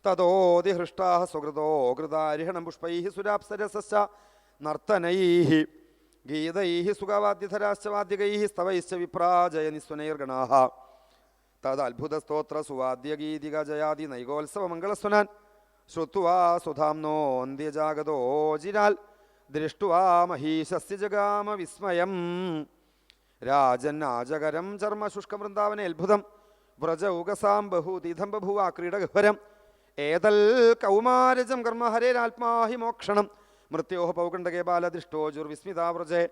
തതോതിഹൃഷ്ടാ സുഹൃതോ കൃതാരിഹണം പുഷ്പൈ സുരാപ്സരസ നർത്തനൈ ഗീതൈ സുഖവാദ്യധരാശ്ച വാദ്യകൈ സ്തവൈശ്ച വിപ്രാജയ നിസ്വനൈർഗണാ തദത്ഭുതസ്തോത്ര സുവാദ്യഗീതിക ജയാദി നൈകോത്സവമംഗളസ്വനാൻ ശ്രുത്വാ സുധാംനോന്ത്യജാഗതോജിരാൽ ദൃഷ്ട്വാ മഹീശസ്യ ജഗാമ വിസ്മയം രാജന്നാജകരം ചർമ്മശുഷ്കവൃന്ദാവനെ അത്ഭുതം വ്രജൗകസാം ബഹൂതീഥം ബഭൂവ ക്രീഡഗഹ്വരം ഏതൽ കൗമാരജം കർമ്മ ഹരേരാത്മാഹി മോക്ഷണം മൃത്യോഹ പൗകണ്ഡകേ ബാലദൃഷ്ടോജുർവിസ്മിതാവ്രജേ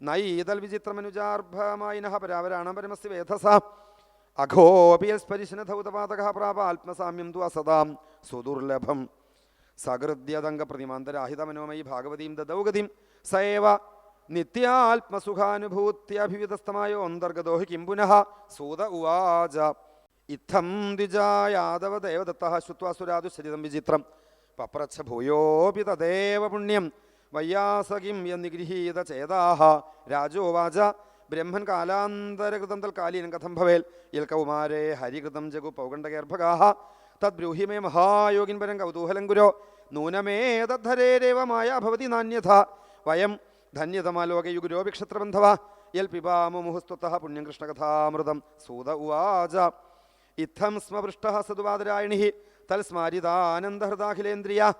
നൈതൽ വിചിത്രമനുജാർഭമായിനഃ പരാവരാണം പരമസ്യ വേധസാ അഘോപിയസ്പരിശനധൗതപാതകഃ പ്രാപ ആത്മസാമ്യം തു അസതാം സുദുർലഭം സകൃദ്യതംഗപ്രതിമാന്തരാഹിതമനോമയി ഭാഗവതീം ദദൗഗതിം സേവ നിത്യാത്മസുഖാനുഭൂത്യഭിവിതസ്തമായോ അന്തർഗതോ ഹി കിം പുനഃ സൂത ഉവാച ഇത്തം ദ്വിജായാദവ ദേവദത്തഃ ശ്രുത്വാ സുരാദുശ്ചരിതം വിചിത്രം പപ്രച്ഛ ഭൂയോപി തദേവ പുണ്യം വയ്യാസകിം യന്നിഗൃഹീത ചേതാഃ രാജോവാച ബ്രഹ്മൻ കാലാന്തരകൃതം തൽക്കാലീനം കഥം ഭവേൽ യൽ കൗമാരേ ഹരികൃതം ജഗു പൗകണ്ഡകേർഭകാഃ തദ്ബ്രൂഹി മേ മഹായോഗിൻ പരം കൗതൂഹലം ഗുരോ നൂനമേ തദ്ധരേരേവ മായ ഭവതി നാന്യഥ വയം ധന്യതമാലോകയുഗുരോ വിക്ഷത്രബന്ധവ യൽ പിബാമ മുഹസ്ത്വത്തഃ പുണ്യം കൃഷ്ണകഥാമൃതം സൂത ഉവാച ഇത്തം സ്മപൃഷ്ടഃ സതുവാദരായണിഃ തൽസ്മാരിതാനന്ദഹൃദാഖിലേന്ദ്രിയ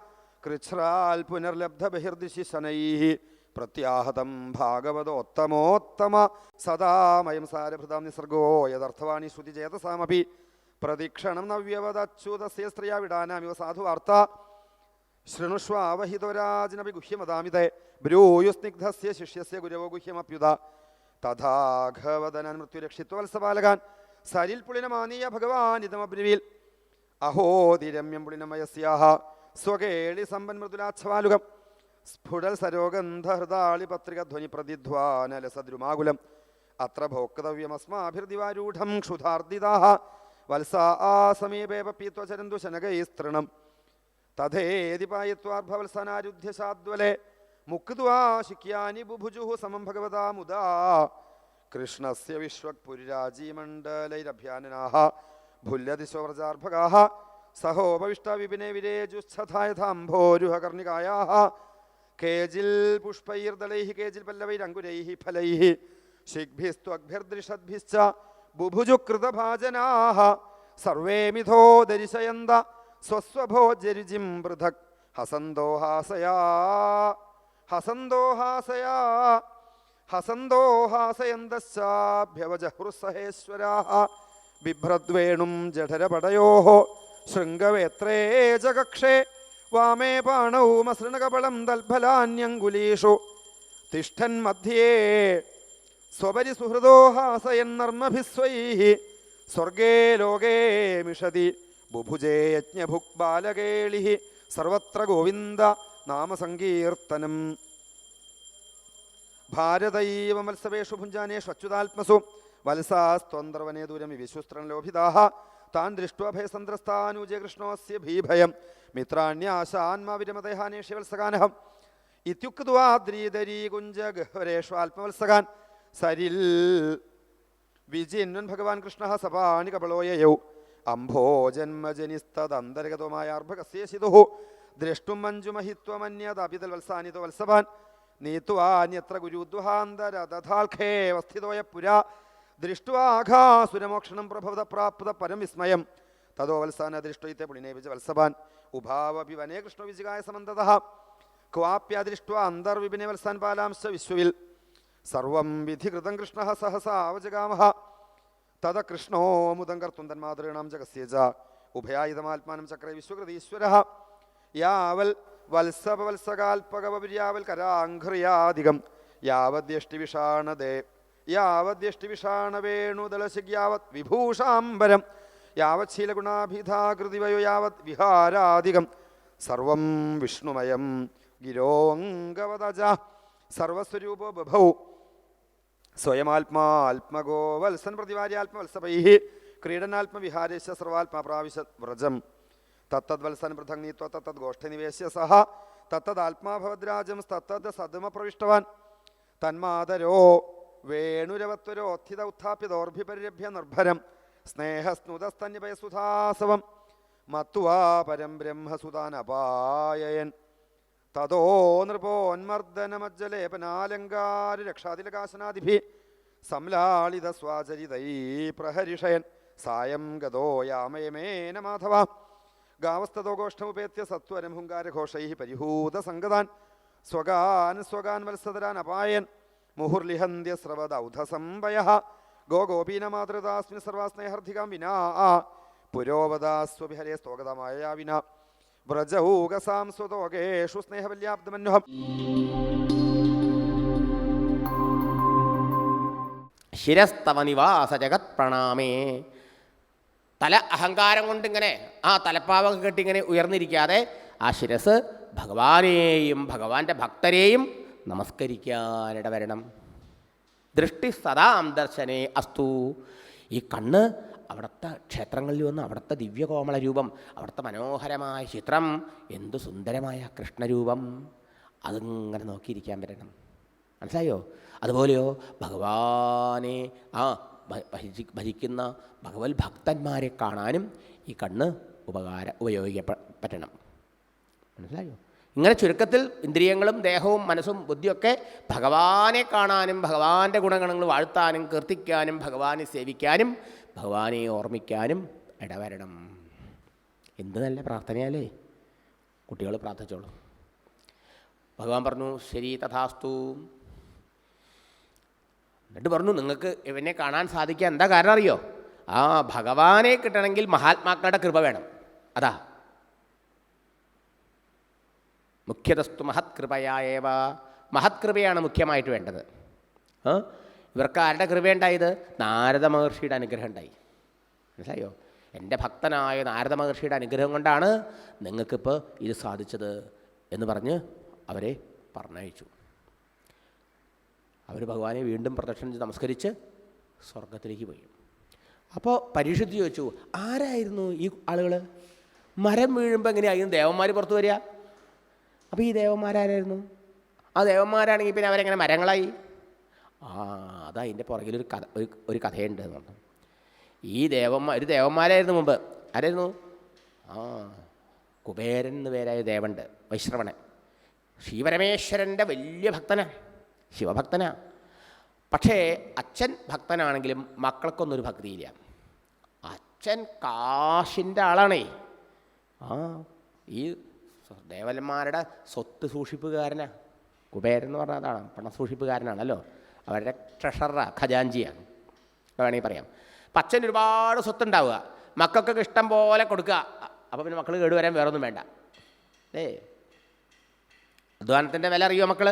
കൃച്ഛ്രാൽ പുനർലബ്ധ ബഹിർദിശി ശനൈഃ പ്രത്യാഹതം ഭാഗവതോത്തമോത്തമ സദാമയം സാരഭൃതാം നിസർഗോ യദർത്ഥവാണി ശ്രുതിചേതസാമപി പ്രദീക്ഷണം നവ്യവദച്യുതസ്യ സ്ത്രീയ വിടാനാമിവ സാധുവാർത്ത ശൃണുഷ്വാവഹിതോരാജിനപി ഗുഹ്യമദാമിതേ ബ്രൂയുസ്നിഗ്ധസ്യ ശിഷ്യസ്യ ഗുരവോ ഗുഹ്യമപ്യുത തഥാഘവദനാൻ മൃത്യുരക്ഷിത്വത്സപാലകാൻ സരിൽ പുളിനമാനീയ ഭഗവാൻ ഇതമബ്രുവീൽ അഹോതിരമ്യം പുളിനമയസ്യാഹ സ്വകേളി സമ്പന്മൃദുലാച്ഛവാലുകം സ്ഫുടൽ സരോഗന്ധഹൃദാളി പത്രിക ധ്വനി പ്രതിധ്വാനലസദ്രുമാകുലം അത്ര ഭോക്തവ്യമസ്മാഭിർദിവാരൂഢം ക്ഷുധാർദിതാഃ വത്സാ ആ സമീപേ പീത്വചരന്തു ശനകൈസ്തൃണം തഥേതി പായിത്വാർഭവത്സനാരുദ്ധ്യശാദ്വലെ മുക്ത്വാ ശിക്യാനി ബുഭുജുഃ സമം ഭഗവതാ മുദാ കൃഷ്ണസ്യ വിശ്വക്പുരിരാജീമണ്ഡലൈരഭ്യാനനാഃ ഭുല്യദിശോവ്രജാർഭകാഃ സഹോപവിഷ്ട വിപിനെ വിരേജുച്ഛഥായഥാംഭോരുഹകർണികായാഃ കേജിൽ പുഷ്പൈർദളൈഃ കേജിൽ പല്ലവൈരങ്കുരൈഃ ഫലൈഃ ശിഗ്ഭിസ്ത്വഗ്ഭിർദൃഷദ്ഭിശ്ച ബുഭുജുകൃതഭാജനാഃ സർവേ മിഥോ ദരിശയന്ത സ്വസ്വഭോജരുചിം പൃഥക് ഹസന്തോഹാസയന്തശ്ചാഭ്യവജഹൃസഹേശ്വരാഃ ബിഭ്രദ്വേണും ജഠരപടയോഃ ശൃംഗവേത്രേ ജകക്ഷേ വാമേ പാണൗ മസൃണകപളം ദൽഫലാന്യങ്കുലീഷു തിഷ്ഠൻ മധ്യേ സ്വപരി സുഹൃദോ ഹാസയന്നർമ്മഭിസ്വൈഃ സ്വർഗേ ലോകേ മിഷതി ബുഭുജേ യജ്ഞഭുക് ബാലകേളിഃ സർവത്ര ഗോവിന്ദ നാമസങ്കീർത്തനം ഭാരതൈവ മത്സവേഷു ഭുഞ്ജാനേഷു അച്യുതാത്മസു വത്സാസ്ത്വന്തർവനേ ദൂരം വിശ്വസ്ത്രലോഭിതാഃ താൻ ദൃഷ്ട്വാ ഭയസന്ദ്രസ്ഥാനൂജേ കൃഷ്ണോസ്യ ഭീഭയം മിത്രാണ്യാശാന്മാവിരമതേഹാനേഷ്യ വത്സകാനഹം ഇത്യുക്ത്വാദ്രീദരീ കുഞ്ചഗഹ്വരേഷു ആത്മവത്സകാൻ സരിൽ വിജിന്വൻ ഭഗവാൻ കൃഷ്ണഃ സപാണി കപളോയയൗ അംഭോജന്മജനിസ്തദന്തരഗതോമായാർഭകസ്യേശിതുഃ ദ്രഷ്ടും മഞ്ജുമഹിത്വമന്യദപിതൽ വത്സാനിതോ വത്സവാൻ നീത്വാന്യത്ര ഗുരുദ്വഹാന്തരദധാൽഖേ വസ്ഥിതോയ പുരാ ദൃഷ്ട്വാഘാസുരമോക്ഷണം പ്രഭവത പ്രാപ്ത പരം വിസ്മയം തതോ വത്സാന ദൃഷ്ടൈത്തെ പുളിനേ വിജ വത്സവാൻ ഉഭാവപി വനേ കൃഷ്ണ വിജികായ സമന്തതഃ ക്വാപ്യദൃഷ്ട്വാ അന്തർവിപിനെ വത്സാൻ പാലാംശ വിശ്വവിൽ സർവം വിധികൃതം കൃഷ്ണഃ സഹസാവജഗാമഃ തത കൃഷ്ണോ മുദം കർത്തും തന്മാതॄണാം ജഗസ്യേജ ഉഭയായുധമാത്മാനം ചക്രേ വിശ്വകൃതീശ്വരഃ യാവൽ വത്സപവത്സകാൽപകവപര്യാവൽ കരാഘ്രിയാധികം യാവദ്യഷ്ടിവിഷാണവേണുദളശിഗ്യാവത് വിഭൂഷാംബരം യാവത് ശീലഗുണാഭിധാകൃതിവയോ യാവത് വിഹാരാധികം സർവം വിഷ്ണുമയം ഗിരോംഗവദജ സർവസ്വരൂപോ ബഭൗ സ്വയമാത്മാത്മഗോ വത്സൻ പ്രതിവാര്യാത്മവത്സപൈഃ ക്രീഡനാത്മവിഹാരേശ സർവാത്മാ പ്രാവിശത് വ്രജം തത്തദ്വത്സൻ പൃഥക് നീത്വ തത്തദ് ഗോഷ്ഠനിവേശ്യ സഹ തത്തദാത്മാഭവദ്രാജം തത്തദ് സദ്മ പ്രവിഷ്ടവാൻ തന്മാതരോ വേണുരവത്വരോത്ഥിത ഉത്ഥാപ്യദോർഭിപര്യഭ്യ നിർഭരം സ്നേഹസ്നുതസ്തന്യഭയസുധാസവം മത്വാ പരം ബ്രഹ്മസുതാനപായയൻ തതോ നൃപോന്മർദ്ദനമജ്ജലേപനാലങ്കാര രക്ഷാതിലകാശനാദിഭി സംലാളിത സ്വാചരിതൈ പ്രഹരിഷയൻ സായം ഗതോ യാമയമേന മാധവ ഗാവസ്തോ ഗോഷ്ഠമുപേത്യ സത്വരം ഹുങ്കാരഘോഷൈ പരിഹൂത സംഗതാൻ സ്വകാൻ വത്സതരാൻ അപായൻ മുഹുർലിഹന്ത്യസ്രവദൗധസംഭയ ഗോപീനമാതൃതാസ്മിൻ സർവാസ്നേഹർദ്ധികാം വിനാ പുരോവദാസ്വഭിഹരേ സ്തോകതമായ വിന വ്രജൗകസാം സ്വതോകേഷു സ്നേഹവല്യാബ്ദമന്വഹം. ശിരസ്തവ നിവാസ ജഗത് പ്രണാമേ. തല അഹങ്കാരം കൊണ്ടിങ്ങനെ ആ തലപ്പാവൊക്കെ കെട്ടിങ്ങനെ ഉയർന്നിരിക്കാതെ ആ ശിരസ് ഭഗവാനെയും ഭഗവാന്റെ ഭക്തരെയും നമസ്കരിക്കാനിട വരണം. ദൃഷ്ടി സദാം ദർശനേ അസ്തു. ഈ കണ്ണ് അവിടുത്തെ ക്ഷേത്രങ്ങളിൽ വന്ന് അവിടുത്തെ ദിവ്യകോമള രൂപം, അവിടുത്തെ മനോഹരമായ ചിത്രം, എന്തു സുന്ദരമായ കൃഷ്ണരൂപം, അതിങ്ങനെ നോക്കിയിരിക്കാൻ വരണം. മനസ്സിലായോ? അതുപോലെയോ ഭഗവാനെ ഭജിക്കുന്ന ഭഗവത് ഭക്തന്മാരെ കാണാനും ഈ കണ്ണ് ഉപയോഗിക്കപ്പെടണം. മനസ്സിലായോ? ഇങ്ങനെ ചുരുക്കത്തിൽ ഇന്ദ്രിയങ്ങളും ദേഹവും മനസ്സും ബുദ്ധിയൊക്കെ ഭഗവാനെ കാണാനും ഭഗവാന്റെ ഗുണഗണങ്ങൾ വാഴ്ത്താനും കീർത്തിക്കാനും ഭഗവാനെ സേവിക്കാനും ഭഗവാനെ ഓർമ്മിക്കാനും ഇടവരണം. എന്ത് നല്ല പ്രാർത്ഥനയല്ലേ! കുട്ടികൾ പ്രാർത്ഥിച്ചോളൂ. ഭഗവാൻ പറഞ്ഞു ശരി തഥാസ്തു. എന്നിട്ട് പറഞ്ഞു നിങ്ങൾക്ക് ഇവനെ കാണാൻ സാധിക്കുക എന്താ കാരണം അറിയോ? ആ ഭഗവാനെ കിട്ടണമെങ്കിൽ മഹാത്മാക്കളുടെ കൃപ വേണം. അതാ മുഖ്യതസ്തു മഹത്കൃപയായവ. മഹത്കൃപയാണ് മുഖ്യമായിട്ട് വേണ്ടത്. ഇവർക്ക് ആരുടെ കൃപയുണ്ടായത്? നാരദ മഹർഷിയുടെ അനുഗ്രഹം ഉണ്ടായി. മനസ്സിലായോ? എൻ്റെ ഭക്തനായ നാരദ മഹർഷിയുടെ അനുഗ്രഹം കൊണ്ടാണ് നിങ്ങൾക്കിപ്പോൾ ഇത് സാധിച്ചത് എന്ന് പറഞ്ഞ് അവരെ പറഞ്ഞയച്ചു. അവർ ഭഗവാനെ വീണ്ടും പ്രദക്ഷിണം ചെയ്ത് നമസ്കരിച്ച് സ്വർഗത്തിലേക്ക് പോയി. അപ്പോൾ പരീക്ഷിച്ച് ചോദിച്ചു, ആരായിരുന്നു ഈ ആളുകൾ? മരം വീഴുമ്പോൾ എങ്ങനെയായിരുന്നു ദേവന്മാർ പുറത്തു വരിക? അപ്പോൾ ഈ ദേവന്മാരായിരുന്നു? ആ ദേവന്മാരാണെങ്കിൽ പിന്നെ അവരെങ്ങനെ മരങ്ങളായി? അതാ അതിൻ്റെ പുറകിലൊരു ഒരു കഥയുണ്ട് എന്ന് പറഞ്ഞു. ഈ ഒരു ദേവന്മാരായിരുന്നു മുമ്പ്. ആരായിരുന്നു? കുബേരൻ എന്ന് പേരായ ദേവനുണ്ട്, വൈശ്രവണൻ. ശ്രീപരമേശ്വരൻ്റെ വലിയ ഭക്തനാണ്, ശിവഭക്തനാണ്. പക്ഷേ അച്ഛൻ ഭക്തനാണെങ്കിലും മക്കൾക്കൊന്നൊരു ഭക്തിയില്ല. അച്ഛൻ കാശിൻ്റെ ആളാണേ. ഈ ദേവന്മാരുടെ സ്വത്ത് സൂക്ഷിപ്പുകാരനാണ് കുബേരൻ എന്ന് പറഞ്ഞാൽ. അതാണ് പണം സൂക്ഷിപ്പുകാരനാണല്ലോ, അവരുടെ ട്രഷറാണ്, ഖജാഞ്ചിയാണ് വേണമെങ്കിൽ പറയാം. അപ്പം അച്ഛൻ ഒരുപാട് സ്വത്തുണ്ടാവുക, മക്കൾക്കൊക്കെ ഇഷ്ടം പോലെ കൊടുക്കുക. അപ്പോൾ പിന്നെ മക്കൾ കേടുവരാൻ വേറൊന്നും വേണ്ട. അധ്വാനത്തിൻ്റെ വില അറിയുമോ മക്കൾ?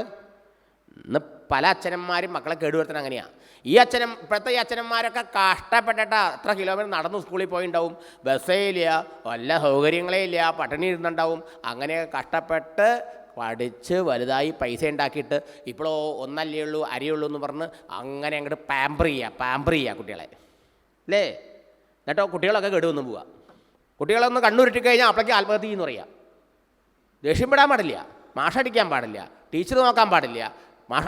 ഇന്ന് പല അച്ഛനന്മാരും മക്കളെ കേടുവരുത്തണം അങ്ങനെയാണ്. ഇപ്പോഴത്തെ ഈ അച്ഛനന്മാരൊക്കെ കഷ്ടപ്പെട്ടിട്ട് എത്ര കിലോമീറ്റർ നടന്ന് സ്കൂളിൽ പോയിണ്ടാവും, ബസ്സേ ഇല്ല, വല്ല സൗകര്യങ്ങളേ ഇല്ല, പട്ടിണി ഇരുന്നുണ്ടാവും. അങ്ങനെയൊക്കെ കഷ്ടപ്പെട്ട് പഠിച്ച് വലുതായി പൈസ ഉണ്ടാക്കിയിട്ട് ഇപ്പോഴോ ഒന്നല്ലേ ഉള്ളൂ അരിയുള്ളൂ എന്ന് പറഞ്ഞ് അങ്ങനെ അങ്ങോട്ട് പാമ്പർ ചെയ്യുക കുട്ടികളെ അല്ലേ. എന്നിട്ടോ കുട്ടികളൊക്കെ കേടുവന്ന് പോവുക. കുട്ടികളൊന്ന് കണ്ണുരുട്ടി കഴിഞ്ഞാൽ അപ്പോഴേക്ക് ആത്മഹത്യ എന്ന് പറയുക. ദേഷ്യപ്പെടാൻ പാടില്ല, മാഷടിക്കാൻ പാടില്ല, ടീച്ചർ നോക്കാൻ പാടില്ല,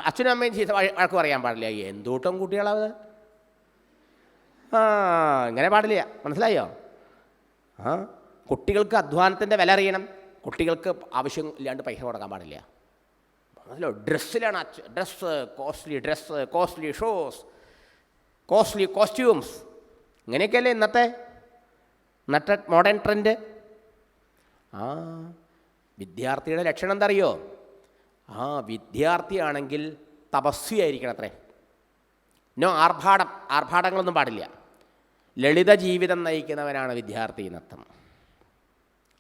അച്ഛനും അമ്മയും ചീത്ത വഴക്ക് പറയാൻ പാടില്ല. എന്തൂട്ടം കുട്ടികളത്! ഇങ്ങനെ പാടില്ല. മനസ്സിലായോ? കുട്ടികൾക്ക് അധ്വാനത്തിൻ്റെ വില അറിയണം. കുട്ടികൾക്ക് ആവശ്യം ഇല്ലാണ്ട് പൈസ കൊടുക്കാൻ പാടില്ല. മനസ്സിലോ? ഡ്രസ്സിലാണ് dress, costly shoes, costly costumes, ഇങ്ങനെയൊക്കെയല്ലേ ഇന്നത്തെ മോഡേൺ ട്രെൻഡ്. വിദ്യാർത്ഥിയുടെ ലക്ഷണം എന്താ അറിയോ? വിദ്യാർത്ഥിയാണെങ്കിൽ തപസ്വിയായിരിക്കണം അത്രേ. ആർഭാടങ്ങളൊന്നും പാടില്ല. ലളിത ജീവിതം നയിക്കുന്നവനാണ് വിദ്യാർത്ഥി എന്നർത്ഥം.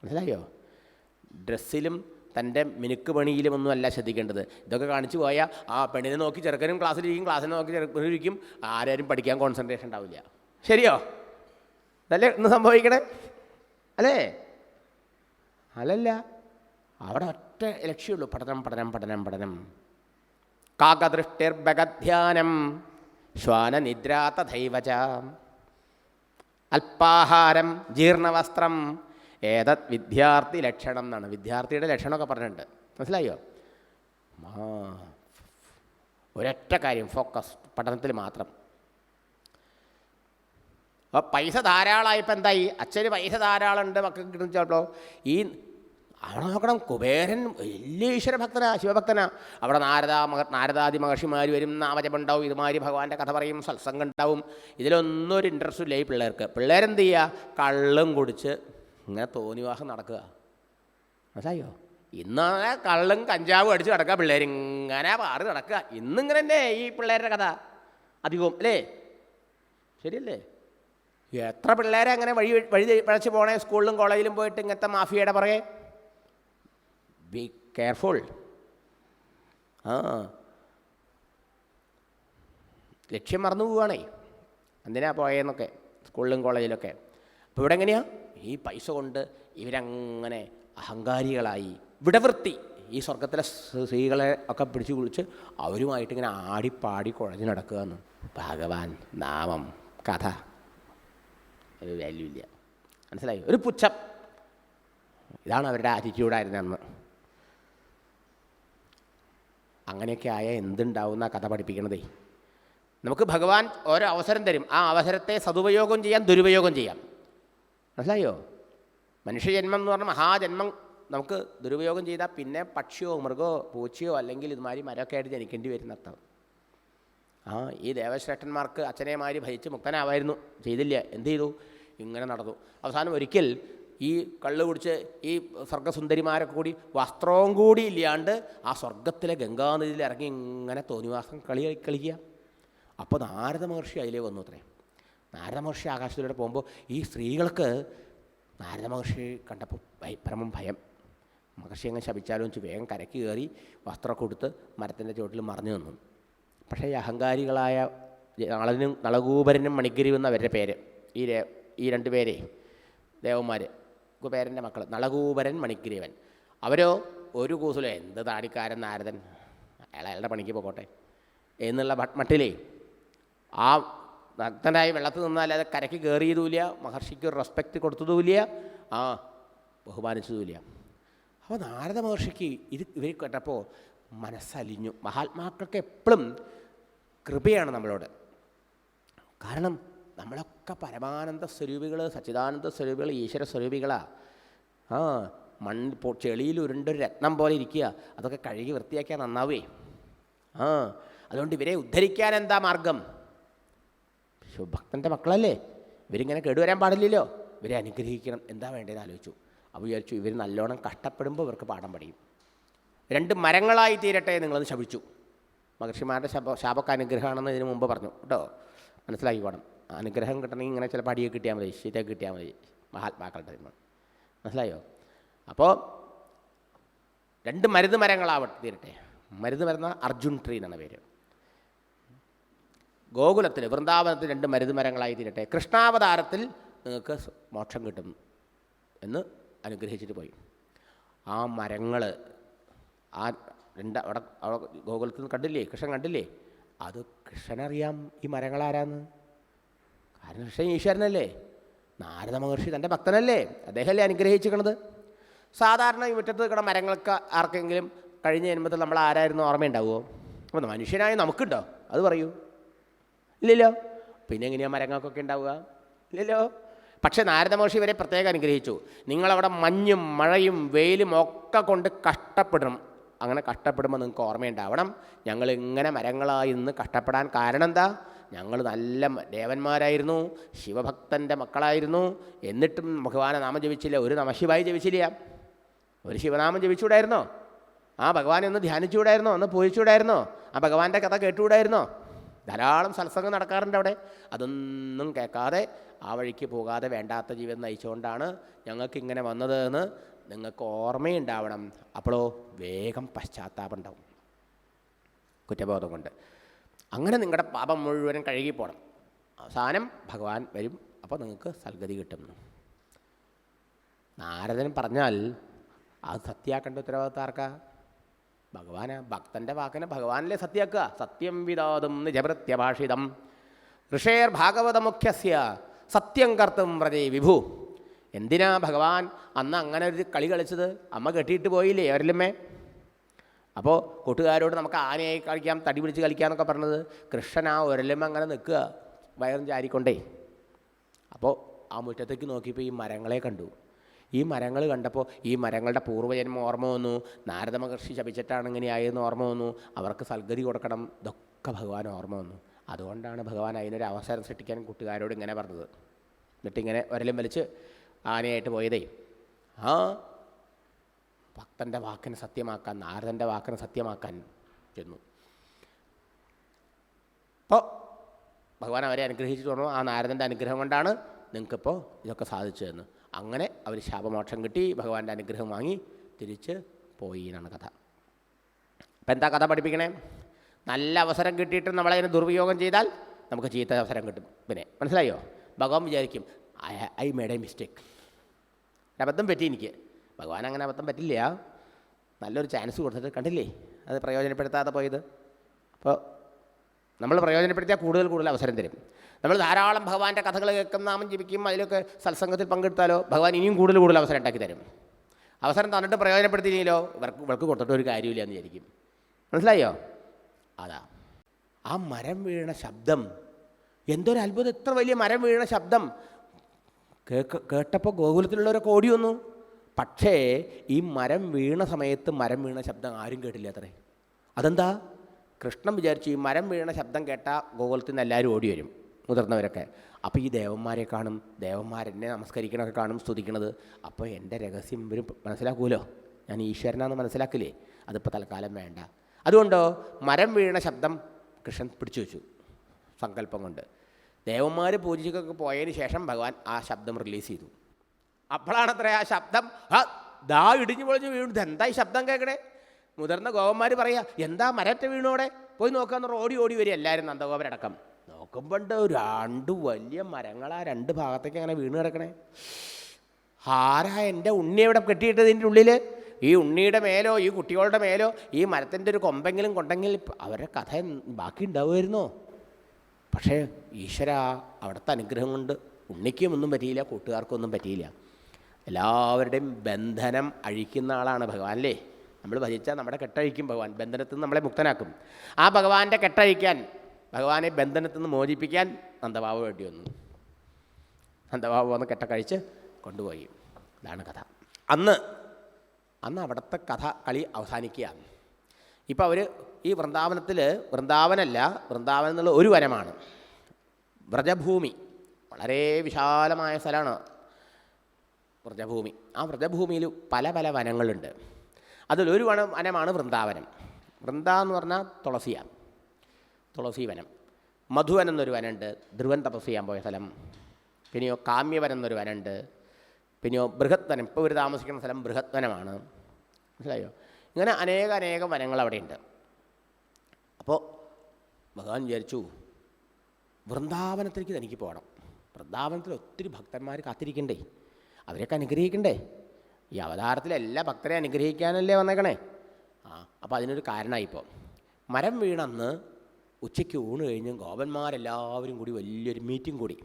മനസ്സിലായോ? ഡ്രസ്സിലും തൻ്റെ മിനുക്ക് പണിയിലുമൊന്നും അല്ല ശ്രദ്ധിക്കേണ്ടത്. ഇതൊക്കെ കാണിച്ചു പോയാൽ പെണ്ണിനെ നോക്കി ചെറുക്കനും ക്ലാസ്സിലിരിക്കും, ക്ലാസ്സിനെ നോക്കി ചെറുക്കനിരിക്കും, ആരും പഠിക്കാൻ കോൺസെൻട്രേഷൻ ഉണ്ടാവില്ല. ശരിയോ? അതല്ലേ ഇന്ന് സംഭവിക്കണേ? അല്ലേ? അല്ലല്ല, അവിടെ ഒറ്റ ലക്ഷ്യമുള്ളൂ, പഠനം. കാകദൃഷ്ടിർഭഗധ്യാനം ശ്വാനനിദ്രാ തഥൈവച അല്പാഹാരം ജീർണവസ്ത്രം ഏതത് വിദ്യാർത്ഥി ലക്ഷണം എന്നാണ്. വിദ്യാർത്ഥിയുടെ ലക്ഷണമൊക്കെ പറഞ്ഞിട്ടുണ്ട്. മനസ്സിലായോ? ഒരൊറ്റ കാര്യം, ഫോക്കസ്, പഠനത്തിൽ മാത്രം. അപ്പോൾ പൈസ ധാരാളമായപ്പോൾ എന്തായി? അച്ഛന് പൈസ ധാരാളമുണ്ട്, മക്കൾക്ക് കിട്ടുമ്പോൾ ഈ അവിടെ നോക്കണം, കുബേരൻ വലിയ ഈശ്വരഭക്തനാ, ശിവഭക്തനാ. അവിടെ നാരദാദി മഹർഷിമാർ വരും, നാമജപമുണ്ടാവും, ഇതുമാതിരി ഭഗവാന്റെ കഥ പറയും, സത്സംഗം ഉണ്ടാവും. ഇതിലൊന്നും ഒരു ഇൻട്രസ്റ്റ് ഇല്ല ഈ പിള്ളേർക്ക്. പിള്ളേരെന്ത് ചെയ്യുക? കള്ളും കുടിച്ച് ഇങ്ങനെ തോന്നിവാസം നടക്കുക. മനസ്സിലായോ? ഇന്നാണ് കള്ളും കഞ്ചാവും അടിച്ച് കിടക്കുക, പിള്ളേരിങ്ങനെ പാറി നടക്കുക. ഇന്നിങ്ങനെ തന്നെ ഈ പിള്ളേരുടെ കഥ അധികവും, അല്ലേ? ശരിയല്ലേ? എത്ര പിള്ളേരെ അങ്ങനെ പഴച്ച് പോണേ, സ്കൂളിലും കോളേജിലും പോയിട്ട് ഇങ്ങനത്തെ മാഫിയയുടെ പുറകെ. Be careful. ലക്ഷ്യം മറന്നു പോവുകയാണേ, എന്തിനാ പോയെന്നൊക്കെ സ്കൂളിലും കോളേജിലൊക്കെ. അപ്പോൾ ഇവിടെ എങ്ങനെയാണ്? ഈ പൈസ കൊണ്ട് ഇവരങ്ങനെ അഹങ്കാരികളായി വിടവൃത്തി. ഈ സ്വർഗത്തിലെ സ്ത്രീകളെ ഒക്കെ പിടിച്ചു കുളിച്ച് അവരുമായിട്ടിങ്ങനെ ആടിപ്പാടി കുഴഞ്ഞു നടക്കുകയെന്ന്. ഭഗവാൻ, നാമം, കഥ ഒരു വാല്യൂ ഇല്ല. മനസ്സിലായി? ഒരു പുച്ഛം. ഇതാണ് അവരുടെ ആറ്റിറ്റ്യൂഡായിരുന്നു അന്ന്. അങ്ങനെയൊക്കെ ആയ എന്തുണ്ടാവുന്ന കഥ പഠിപ്പിക്കണതേ. നമുക്ക് ഭഗവാൻ ഓരോ അവസരം തരും, ആ അവസരത്തെ സദുപയോഗം ചെയ്യാം, ദുരുപയോഗം ചെയ്യാം. മനസ്സിലായോ? മനുഷ്യജന്മം എന്ന് പറഞ്ഞാൽ മഹാജന്മം നമുക്ക് ദുരുപയോഗം ചെയ്താൽ പിന്നെ പക്ഷിയോ മൃഗമോ പൂച്ചയോ അല്ലെങ്കിൽ ഇതുമാതിരി മരമൊക്കെ ആയിട്ട് ജനിക്കേണ്ടി വരുന്ന അർത്ഥം. ഈ ദേവശ്രേഷ്ഠന്മാർക്ക് അച്ഛനെമാരി ഭജിച്ച് മുക്തനാവായിരുന്നു, ചെയ്തില്ല. എന്ത് ചെയ്തു? ഇങ്ങനെ നടന്നു. അവസാനം ഒരിക്കൽ ഈ കള്ള് കുടിച്ച് ഈ സ്വർഗസുന്ദരിമാരൊക്കെ കൂടി വസ്ത്രവും കൂടി ഇല്ലാണ്ട് ആ സ്വർഗത്തിലെ ഗംഗാനദിയിൽ ഇറങ്ങി ഇങ്ങനെ തോന്നിവാസം കളിക്കുക. അപ്പോൾ നാരദ മഹർഷി അതിലേ വന്നു അത്രേ. നാരദ മഹർഷി ആകാശത്തിലൂടെ പോകുമ്പോൾ ഈ സ്ത്രീകൾക്ക് നാരദ മഹർഷി കണ്ടപ്പോൾ പരമം ഭയം. മഹർഷി അങ്ങനെ ശപിച്ചാലും വെച്ച് വേഗം കരയ്ക്ക് കയറി വസ്ത്രമൊക്കെ കൊടുത്ത് മരത്തിൻ്റെ ചുവട്ടിൽ മറഞ്ഞു നിന്നു. പക്ഷേ ഈ അഹങ്കാരികളായ നളകൂപരനും മണിഗ്രീവൻ അവരുടെ പേര്, ഈ രണ്ട് പേരെ ദേവന്മാർ, കുബേരൻ്റെ മക്കൾ, നളകൂപരൻ മണിഗ്രീവൻ. അവരോ ഒരു കൂസലോ, എന്ത് താടിക്കാരൻ നാരദൻ, അയാളുടെ പണിക്ക് പോകട്ടെ എന്നുള്ള മട്ടിലേ ആ ഭക്തനായി വെള്ളത്തിൽ നിന്നാലത് കരയ്ക്ക് കയറിയതുമില്ല, മഹർഷിക്ക് റെസ്പെക്റ്റ് കൊടുത്തതുമില്ല, ബഹുമാനിച്ചതുമില്ല. അപ്പോൾ നാരദ മഹർഷിക്ക് ഇവർ കേട്ടപ്പോൾ മനസ്സലിഞ്ഞു. മഹാത്മാക്കൾക്ക് എപ്പോഴും കൃപയാണ് നമ്മളോട്. കാരണം നമ്മളൊക്കെ പരമാനന്ദ സ്വരൂപികൾ, സച്ചിദാനന്ദ സ്വരൂപികൾ, ഈശ്വര സ്വരൂപികളാണ്. ചെളിയിൽ ഉരുണ്ടൊരു രത്നം പോലെ ഇരിക്കുക. അതൊക്കെ കഴുകി വൃത്തിയാക്കിയാൽ നന്നാവേ. അതുകൊണ്ട് ഇവരെ ഉദ്ധരിക്കാൻ എന്താ മാർഗം? ശിവഭക്തൻ്റെ മക്കളല്ലേ, ഇവരിങ്ങനെ കേടുവരാൻ പാടില്ലല്ലോ, ഇവരെ അനുഗ്രഹിക്കണം. എന്താ വേണ്ടതെന്ന് ആലോചിച്ചു. അപ്പോൾ വിചാരിച്ചു ഇവർ നല്ലോണം കഷ്ടപ്പെടുമ്പോൾ ഇവർക്ക് പാഠം പഠിക്കും. 2 മരങ്ങളായി തീരട്ടെ നിങ്ങളത് ശപിച്ചു. മഹർഷിമാരുടെ ശാപമൊക്കെ അനുഗ്രഹമാണെന്ന് ഇതിനു മുമ്പ് പറഞ്ഞു കേട്ടോ, മനസ്സിലാക്കിക്കോണം. അനുഗ്രഹം കിട്ടണമെങ്കിൽ ഇങ്ങനെ ചില പടിയൊക്കെ കിട്ടിയാൽ മതി, ശീതയൊക്കെ കിട്ടിയാൽ മതി മഹാത്മാക്കളുടെ നിന്ന്. മനസ്സിലായോ? അപ്പോൾ 2 മരുന്ന് മരങ്ങളാവട്ടെ തീരട്ടെ. മരുന്ന് മരുന്ന അർജുൻ ട്രീ എന്നാണ് പേര്. ഗോകുലത്തിൽ വൃന്ദാവനത്തിൽ 2 മരുന്ന് മരങ്ങളായി തീരട്ടെ. കൃഷ്ണാവതാരത്തിൽ നിങ്ങൾക്ക് മോക്ഷം കിട്ടും എന്ന് അനുഗ്രഹിച്ചിട്ട് പോയി. ആ മരങ്ങൾ അവിടെ ഗോകുലത്തിൽ നിന്ന് കണ്ടില്ലേ, കൃഷ്ണൻ കണ്ടില്ലേ? അത് കൃഷ്ണനറിയാം ഈ മരങ്ങളാരാന്ന്. കാരണം കൃഷ്ണൻ ഈശ്വരനല്ലേ, നാരദ മഹർഷി തൻ്റെ ഭക്തനല്ലേ, അദ്ദേഹമല്ലേ അനുഗ്രഹിച്ചിരിക്കണത്. സാധാരണ ഈ മുറ്റത്ത് നിൽക്കുന്ന മരങ്ങൾക്ക് ആർക്കെങ്കിലും കഴിഞ്ഞ ജന്മത്തിൽ നമ്മൾ ആരായിരുന്നു ഓർമ്മയുണ്ടാവുമോ? അപ്പോൾ മനുഷ്യനായി നമുക്കുണ്ടോ? അത് പറയൂ. ഇല്ലല്ലോ. പിന്നെ എങ്ങനെയാണ് മരങ്ങൾക്കൊക്കെ ഉണ്ടാവുക? ഇല്ലല്ലോ. പക്ഷേ നാരദ മഹർഷി ഇവരെ പ്രത്യേകം അനുഗ്രഹിച്ചു. നിങ്ങളവിടെ മഞ്ഞും മഴയും വെയിലും ഒക്കെ കൊണ്ട് കഷ്ടപ്പെടണം. അങ്ങനെ കഷ്ടപ്പെടുമ്പോൾ നിങ്ങൾക്ക് ഓർമ്മയുണ്ടാവണം, ഞങ്ങൾ ഇങ്ങനെ മരങ്ങളായി നിന്ന് കഷ്ടപ്പെടാൻ കാരണം എന്താ? ഞങ്ങൾ നല്ല ദേവന്മാരായിരുന്നു, ശിവഭക്തൻ്റെ മക്കളായിരുന്നു. എന്നിട്ടും ഭഗവാനെ നാമം ജപിച്ചില്ല, ഒരു നമശിവായി ജപിച്ചില്ല, ഒരു ശിവനാമം ജപിച്ചുകൂടായിരുന്നോ? ആ ഭഗവാനെ ഒന്ന് ധ്യാനിച്ചുകൂടായിരുന്നോ? ഒന്ന് പൂജിച്ചുകൂടായിരുന്നോ? ആ ഭഗവാന്റെ കഥ കേട്ടുകൂടായിരുന്നോ? ധാരാളം സത്സംഗം നടക്കാറുണ്ട് അവിടെ. അതൊന്നും കേൾക്കാതെ ആ വഴിക്ക് പോകാതെ വേണ്ടാത്ത ജീവിതം നയിച്ചുകൊണ്ടാണ് ഞങ്ങൾക്കിങ്ങനെ വന്നത് എന്ന് നിങ്ങൾക്ക് ഓർമ്മയുണ്ടാവണം. അപ്പോഴോ വേഗം പശ്ചാത്താപം ഉണ്ടാവും, കുറ്റബോധം കൊണ്ട്. അങ്ങനെ നിങ്ങളുടെ പാപം മുഴുവനും കഴുകിപ്പോണം. അവസാനം ഭഗവാൻ വരും, അപ്പോൾ നിങ്ങൾക്ക് സൽഗതി കിട്ടും. നാരദൻ പറഞ്ഞാൽ അത് സത്യാക്കേണ്ട ഉത്തരവാദിത്തം ആർക്കാ? ഭഗവാനാ. ഭക്തൻ്റെ വാക്കിനെ ഭഗവാനല്ലേ സത്യാക്കുക. സത്യം വിദാതും നിജപ്രത്യഭാഷിതം ഋഷേർ ഭാഗവത മുഖ്യസ്യ സത്യം കർത്തും വ്രജേ വിഭു. എന്തിനാ ഭഗവാൻ അന്ന് അങ്ങനെ ഒരു കളി കളിച്ചത്? അമ്മ കെട്ടിയിട്ട് പോയില്ലേ അവരിലമ്മേ? അപ്പോൾ കൂട്ടുകാരോട് നമുക്ക് ആനയായി കളിക്കാം, തടി പിടിച്ച് കളിക്കാമെന്നൊക്കെ പറഞ്ഞത്. കൃഷ്ണൻ ആ ഒരലമ്മ അങ്ങനെ നിൽക്കുക, വയറും ചാരിക്കൊണ്ടേ. അപ്പോൾ ആ മുറ്റത്തേക്ക് നോക്കിയപ്പോൾ ഈ മരങ്ങളെ കണ്ടു. ഈ മരങ്ങൾ കണ്ടപ്പോൾ ഈ മരങ്ങളുടെ പൂർവ്വജന്മം ഓർമ്മ വന്നു. നാരദ മഹർഷി ശപിച്ചിട്ടാണ് ഇങ്ങനെയായെന്ന് ഓർമ്മ വന്നു. അവർക്ക് സൽഗതി കൊടുക്കണം, ഇതൊക്കെ ഭഗവാൻ ഓർമ്മ വന്നു. അതുകൊണ്ടാണ് ഭഗവാൻ അതിനൊരു അവസരം സൃഷ്ടിക്കാൻ കൂട്ടുകാരോട് ഇങ്ങനെ പറഞ്ഞത്. എന്നിട്ടിങ്ങനെ ഒരലും വലിച്ച് ആനയായിട്ട് പോയതേ ആ ഭക്തൻ്റെ വാക്കിനെ സത്യമാക്കാൻ, നാരദൻ്റെ വാക്കിനെ സത്യമാക്കാൻ ചെന്നു. അപ്പോൾ ഭഗവാൻ അവരെ അനുഗ്രഹിച്ചിട്ട് പറഞ്ഞു, ആ നാരദൻ്റെ അനുഗ്രഹം കൊണ്ടാണ് നിങ്ങൾക്കിപ്പോൾ ഇതൊക്കെ സാധിച്ചതെന്ന്. അങ്ങനെ അവർ ശാപമോക്ഷം കിട്ടി, ഭഗവാന്റെ അനുഗ്രഹം വാങ്ങി തിരിച്ച് പോയി എന്നാണ് കഥ. അപ്പം എന്താ കഥ പഠിപ്പിക്കണേ? നല്ല അവസരം കിട്ടിയിട്ട് നമ്മളതിനെ ദുർവിയോഗം ചെയ്താൽ നമുക്ക് ചീത്ത അവസരം കിട്ടും. പിന്നെ മനസ്സിലായോ? ഭഗവാൻ വിചാരിക്കും ഐ മേഡ് എ മിസ്റ്റേക്ക്, അബദ്ധം പറ്റി എനിക്ക്. ഭഗവാൻ അങ്ങനെ അബദ്ധം പറ്റില്ല. നല്ലൊരു ചാൻസ് കൊടുത്തിട്ട് കണ്ടില്ലേ അത് പ്രയോജനപ്പെടുത്താതെ പോയത്. അപ്പോൾ നമ്മൾ പ്രയോജനപ്പെടുത്തിയാൽ കൂടുതൽ അവസരം തരും. നമ്മൾ ധാരാളം ഭഗവാന്റെ കഥകൾ കേൾക്കും, നാമം ജപിക്കും, അതിലൊക്കെ സത്സംഗത്തിൽ പങ്കെടുത്താലോ ഭഗവാൻ ഇനിയും കൂടുതൽ അവസരം ഉണ്ടാക്കി തരും. അവസരം തന്നിട്ട് പ്രയോജനപ്പെടുത്തിയില്ലോ ഇവർക്ക് കൊടുത്തിട്ട് ഒരു കാര്യമില്ല എന്ന് വിചാരിക്കും. മനസ്സിലായോ? അതാ ആ മരം വീണ ശബ്ദം. എന്തൊരു അത്ഭുതം! ഇത്ര വലിയ മരം വീണ ശബ്ദം കേട്ടപ്പോൾ ഗോകുലത്തിലുള്ളവരൊക്കെ ഓടി വന്നു. പക്ഷേ ഈ മരം വീണ സമയത്ത് മരം വീണ ശബ്ദം ആരും കേട്ടില്ല അത്രേ. അതെന്താ? കൃഷ്ണൻ വിചാരിച്ചു ഈ മരം വീണ ശബ്ദം കേട്ടാൽ ഗോകുലത്തിൽ നിന്ന് എല്ലാവരും ഓടി വരും, മുതിർന്നവരൊക്കെ. അപ്പോൾ ഈ ദേവന്മാരെ കാണും, ദേവന്മാരെന്നെ നമസ്കരിക്കണമൊക്കെ കാണും, സ്തുതിക്കണത്. അപ്പോൾ എൻ്റെ രഹസ്യം ഇവരും മനസ്സിലാക്കുമല്ലോ, ഞാൻ ഈശ്വരനാണെന്ന് മനസ്സിലാക്കില്ലേ. അതിപ്പോൾ തൽക്കാലം വേണ്ട. അതുകൊണ്ടോ മരം വീണ ശബ്ദം കൃഷ്ണൻ പിടിച്ചു വെച്ചു സങ്കല്പം കൊണ്ട്. ദേവന്മാർ പൂജിക്കൊക്കെ പോയതിന് ശേഷം ഭഗവാൻ ആ ശബ്ദം റിലീസ് ചെയ്തു. അപ്പോഴാണത്ര ആ ശബ്ദം ദാ ഇടിഞ്ഞു പൊളിഞ്ഞ് വീണു. എന്താ ഈ ശബ്ദം കേൾക്കണേ? മുതിർന്ന ഗോപന്മാർ പറയുക, എന്താ മരത്തെ വീണോടെ? പോയി നോക്കാന്ന് പറഞ്ഞാൽ ഓടി വരിക എല്ലാവരും, നന്ദഗോപരടക്കം. നോക്കുമ്പോൾ രണ്ട് വലിയ മരങ്ങളാ രണ്ട് ഭാഗത്തേക്ക് അങ്ങനെ വീണ് കിടക്കണേ. ആരാ എൻ്റെ ഉണ്ണി എവിടെ കെട്ടിയിട്ടത് ഇതിൻ്റെ ഉള്ളിൽ? ഈ ഉണ്ണിയുടെ മേലോ ഈ കുട്ടികളുടെ മേലോ ഈ മരത്തിൻ്റെ ഒരു കൊമ്പെങ്കിലും കൊണ്ടെങ്കിൽ അവരുടെ കഥ ബാക്കി ഉണ്ടാവുമായിരുന്നോ? പക്ഷേ ഈശ്വര അവിടുത്തെ അനുഗ്രഹം കൊണ്ട് ഉണ്ണിക്കും ഒന്നും പറ്റിയില്ല, കൂട്ടുകാർക്കും ഒന്നും പറ്റിയില്ല. എല്ലാവരുടെയും ബന്ധനം അഴിക്കുന്ന ആളാണ് ഭഗവാൻ അല്ലേ. നമ്മൾ ഭജിച്ചാൽ നമ്മുടെ കെട്ടഴിക്കും ഭഗവാൻ, ബന്ധനത്തിൽ നിന്ന് നമ്മളെ മുക്തനാക്കും. ആ ഭഗവാന്റെ കെട്ടഴിക്കാൻ, ഭഗവാനെ ബന്ധനത്തിൽ നിന്ന് മോചിപ്പിക്കാൻ നന്ദബാബു വേണ്ടി വന്നു. നന്ദബാബു വന്ന് കെട്ടക്കഴിച്ച് കൊണ്ടുപോയി. ഇതാണ് കഥ. അന്ന് അവിടുത്തെ കളി അവസാനിക്കുകയാണ്. ഇപ്പോൾ അവർ ഈ വൃന്ദാവനം എന്നുള്ള ഒരു വനമാണ് വ്രജഭൂമി. വളരെ വിശാലമായ സ്ഥലമാണ് വ്രജഭൂമി. ആ വ്രജഭൂമിയിൽ പല വനങ്ങളുണ്ട്. അതിലൊരു വനമാണ് വൃന്ദാവനം. എന്ന് പറഞ്ഞാൽ തുളസിയാണ്, തുളസി വനം. മധുവൻ എന്നൊരു വനമുണ്ട്, ധ്രുവൻ തപസ് ചെയ്യാൻ പോയ സ്ഥലം. പിന്നെയോ കാമ്യവനം എന്നൊരു വനമുണ്ട്. പിന്നെയോ ബൃഹത് വനം, ഇപ്പോൾ ഇവർ താമസിക്കുന്ന സ്ഥലം ബൃഹത് വനമാണ്. മനസ്സിലായോ? ഇങ്ങനെ അനേകം വനങ്ങൾ അവിടെയുണ്ട്. അപ്പോൾ ഭഗവാൻ വിചാരിച്ചു വൃന്ദാവനത്തിലേക്ക് തനിക്ക് പോകണം. വൃന്ദാവനത്തിൽ ഒത്തിരി ഭക്തന്മാർ കാത്തിരിക്കണ്ടേ, അവരെയൊക്കെ അനുഗ്രഹിക്കണ്ടേ. ഈ അവതാരത്തിൽ എല്ലാ ഭക്തരെ അനുഗ്രഹിക്കാനല്ലേ വന്നേക്കണേ. അപ്പോൾ അതിനൊരു കാരണമായിപ്പോൾ മരം വീണന്ന് ഉച്ചയ്ക്ക് ഊണ് കഴിഞ്ഞ് ഗോപന്മാരെല്ലാവരും കൂടി വലിയൊരു മീറ്റിംഗ് കൂടി.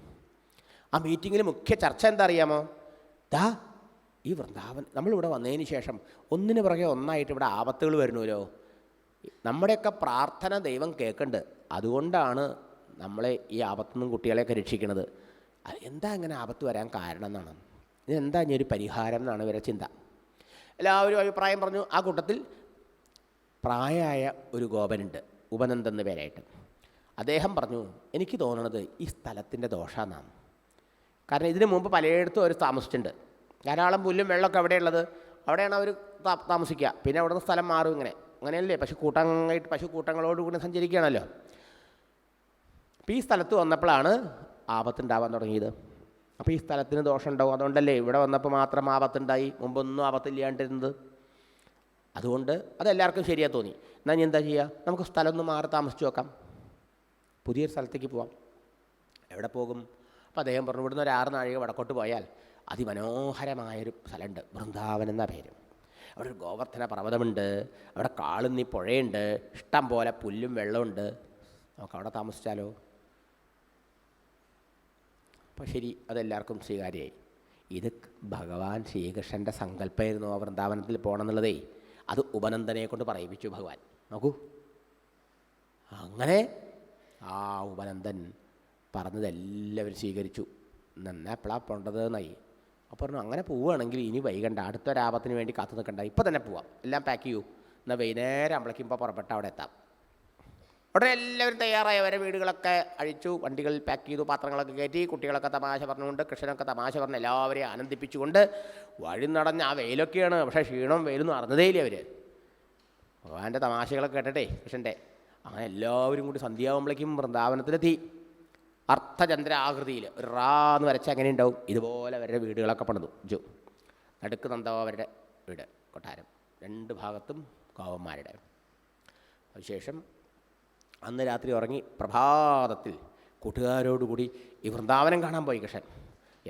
ആ മീറ്റിങ്ങിൽ മുഖ്യ ചർച്ച എന്താ അറിയാമോ? ഈ വൃന്ദാവൻ നമ്മളിവിടെ വന്നതിന് ശേഷം ഒന്നിനു പുറകെ ഒന്നായിട്ട് ഇവിടെ ആപത്തുകൾ വരുന്നല്ലോ. നമ്മുടെയൊക്കെ പ്രാർത്ഥന ദൈവം കേൾക്കുന്നുണ്ട്, അതുകൊണ്ടാണ് നമ്മളെ ഈ ആപത്തുനിന്നും കുട്ടികളെയൊക്കെ രക്ഷിക്കുന്നത്. എന്താ അങ്ങനെ ആപത്ത് വരാൻ കാരണം എന്നാണ്, ഇതെന്താ ഇനി ഒരു പരിഹാരം എന്നാണ് ഇവരെ ചിന്ത. എല്ലാവരും അഭിപ്രായം പറഞ്ഞു. ആ കൂട്ടത്തിൽ പ്രായമായ ഒരു ഗോപനുണ്ട്, ഉപനന്ദൻ എന്ന പേരായിട്ട്. അദ്ദേഹം പറഞ്ഞു, എനിക്ക് തോന്നണത് ഈ സ്ഥലത്തിൻ്റെ ദോഷമെന്നാണ്. കാരണം ഇതിനു മുമ്പ് പലയിടത്തും അവർ താമസിച്ചിട്ടുണ്ട്. ധാരാളം പുല്ലും വെള്ളമൊക്കെ എവിടെയുള്ളത് അവിടെയാണ് അവർ താമസിക്കുക. പിന്നെ അവിടെ നിന്ന് സ്ഥലം മാറും. അങ്ങനെയല്ലേ പശുക്കൂട്ടങ്ങളോടുകൂടി സഞ്ചരിക്കുകയാണല്ലോ. അപ്പോൾ ഈ സ്ഥലത്ത് വന്നപ്പോഴാണ് ആപത്തുണ്ടാവാൻ തുടങ്ങിയത്. അപ്പോൾ ഈ സ്ഥലത്തിന് ദോഷം ഉണ്ടാവും, അതുകൊണ്ടല്ലേ ഇവിടെ വന്നപ്പോൾ മാത്രം ആപത്തുണ്ടായി, മുമ്പൊന്നും ആപത്തില്ലാണ്ടിരുന്നത്. അതുകൊണ്ട് അതെല്ലാവർക്കും ശരിയാ തോന്നി. എന്നാൽ ഇനി എന്താ ചെയ്യുക, നമുക്ക് സ്ഥലം ഒന്ന് മാറി താമസിച്ച് നോക്കാം, പുതിയൊരു സ്ഥലത്തേക്ക് പോവാം. എവിടെ പോകും? അപ്പോൾ അദ്ദേഹം പറഞ്ഞു, ഇവിടുന്ന് ഒരു 6 നാഴിക വടക്കോട്ട് പോയാൽ അതിമനോഹരമായൊരു സ്ഥലമുണ്ട്, വൃന്ദാവൻ എന്ന പേര്. അവിടെ ഒരു ഗോവർദ്ധന പർവ്വതമുണ്ട്, അവിടെ കാളുന്നി പുഴയുണ്ട്, ഇഷ്ടം പോലെ പുല്ലും വെള്ളമുണ്ട്, നമുക്ക് അവിടെ താമസിച്ചാലോ? അപ്പോൾ ശരി, അതെല്ലാവർക്കും സ്വീകാര്യമായി. ഇത് ഭഗവാൻ ശ്രീകൃഷ്ണൻ്റെ സങ്കല്പമായിരുന്നു ആ വൃന്ദാവനത്തിൽ പോകണമെന്നുള്ളതേ. അത് ഉപനന്ദനെ കൊണ്ട് പറയിപ്പിച്ചു ഭഗവാൻ. നോക്കൂ, അങ്ങനെ ആ ഉപനന്ദൻ പറഞ്ഞതെല്ലാവരും സ്വീകരിച്ചു. നന്നാ എപ്പോഴാണ് പോകേണ്ടത് എന്നായി. അപ്പോൾ പറഞ്ഞു അങ്ങനെ പോവുകയാണെങ്കിൽ ഇനി വൈകണ്ട, അടുത്തൊരാപത്തിന് വേണ്ടി കാത്തു നിൽക്കണ്ട, ഇപ്പോൾ തന്നെ പോവാം, എല്ലാം പാക്ക് ചെയ്യൂ, എന്നാൽ വൈകുന്നേരം ആകുമ്പോഴേക്കും പുറപ്പെട്ട് അവിടെ എത്താം. ഉടനെ എല്ലാവരും തയ്യാറായി അവരെ വീടുകളൊക്കെ അഴിച്ചു, വണ്ടികളിൽ പാക്ക് ചെയ്തു, പാത്രങ്ങളൊക്കെ കയറ്റി, കുട്ടികളൊക്കെ തമാശ പറഞ്ഞുകൊണ്ട് കൃഷ്ണനൊക്കെ തമാശ പറഞ്ഞ് എല്ലാവരെയും ആനന്ദിപ്പിച്ചുകൊണ്ട് വഴി നടന്ന് ആ വെയിലൊക്കെയാണ്, പക്ഷേ ക്ഷീണം വെയിലൊന്നും അറിഞ്ഞതേയില്ല അവർ. ഭഗവാന്റെ തമാശകളൊക്കെ കേട്ടിട്ടേ കൃഷ്ണൻ്റെ. അങ്ങനെ എല്ലാവരും കൂടി സന്ധ്യാവുമ്പോഴേക്കും വൃന്ദാവനത്തിലെത്തി. അർത്ഥചന്ദ്ര ആകൃതിയിൽ ഒരു റാന്ന് വരച്ച് അങ്ങനെ ഉണ്ടാവും. ഇതുപോലെ അവരുടെ വീടുകളൊക്കെ പണിതു. നടുക്ക് നന്ദോ അവരുടെ വീട്, കൊട്ടാരം, രണ്ട് ഭാഗത്തും ഗോവന്മാരുടെ. അതിനുശേഷം അന്ന് രാത്രി ഉറങ്ങി. പ്രഭാതത്തിൽ കൂട്ടുകാരോടുകൂടി ഈ വൃന്ദാവനം കാണാൻ പോയി കൃഷ്ണൻ.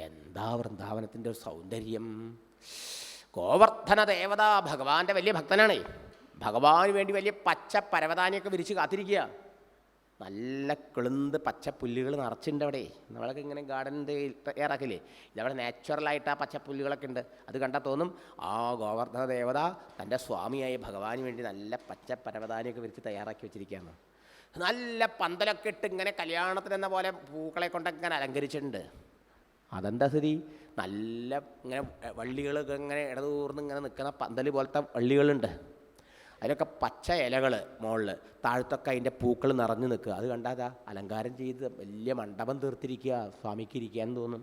എന്താ വൃന്ദാവനത്തിൻ്റെ ഒരു സൗന്ദര്യം! ഗോവർദ്ധന ദേവത ഭഗവാന്റെ വലിയ ഭക്തനാണേ. ഭഗവാന് വേണ്ടി വലിയ പച്ച പരവതാനിയൊക്കെ വിരിച്ച് കാത്തിരിക്കുക. നല്ല കിളുന്ത് പച്ച പുല്ലുകൾ നിറച്ചിട്ടുണ്ട് അവിടെ. നമ്മളൊക്കെ ഇങ്ങനെ ഗാർഡൻ തയ്യാറാക്കില്ലേ, ഇതവിടെ നാച്ചുറലായിട്ട് ആ പച്ച പുല്ലുകളൊക്കെ ഉണ്ട്. അത് കണ്ടാൽ തോന്നും ആ ഗോവർദ്ധന ദേവത തൻ്റെ സ്വാമിയായ ഭഗവാന് വേണ്ടി നല്ല പച്ച പരവതാനിയൊക്കെ വിരിച്ച് തയ്യാറാക്കി വെച്ചിരിക്കുകയാണ്. നല്ല പന്തലൊക്കെ ഇട്ട് ഇങ്ങനെ കല്യാണത്തിനെന്ന പോലെ പൂക്കളെ കൊണ്ടൊക്കെ ഇങ്ങനെ അലങ്കരിച്ചിട്ടുണ്ട്. അതെന്താ സ്ഥിതി? നല്ല ഇങ്ങനെ വള്ളികളൊക്കെ ഇങ്ങനെ ഇടതൂർന്ന് ഇങ്ങനെ നിൽക്കുന്ന പന്തൽ പോലത്തെ വള്ളികളുണ്ട്. അതിലൊക്കെ പച്ച ഇലകൾ മുകളിൽ, താഴത്തൊക്കെ അതിൻ്റെ പൂക്കൾ നിറഞ്ഞു നിൽക്കുക. അത് കണ്ടാതാ അലങ്കാരം ചെയ്ത് വലിയ മണ്ഡപം തീർത്തിരിക്കുക, സ്വാമിക്ക് ഇരിക്കാന്ന് തോന്നും.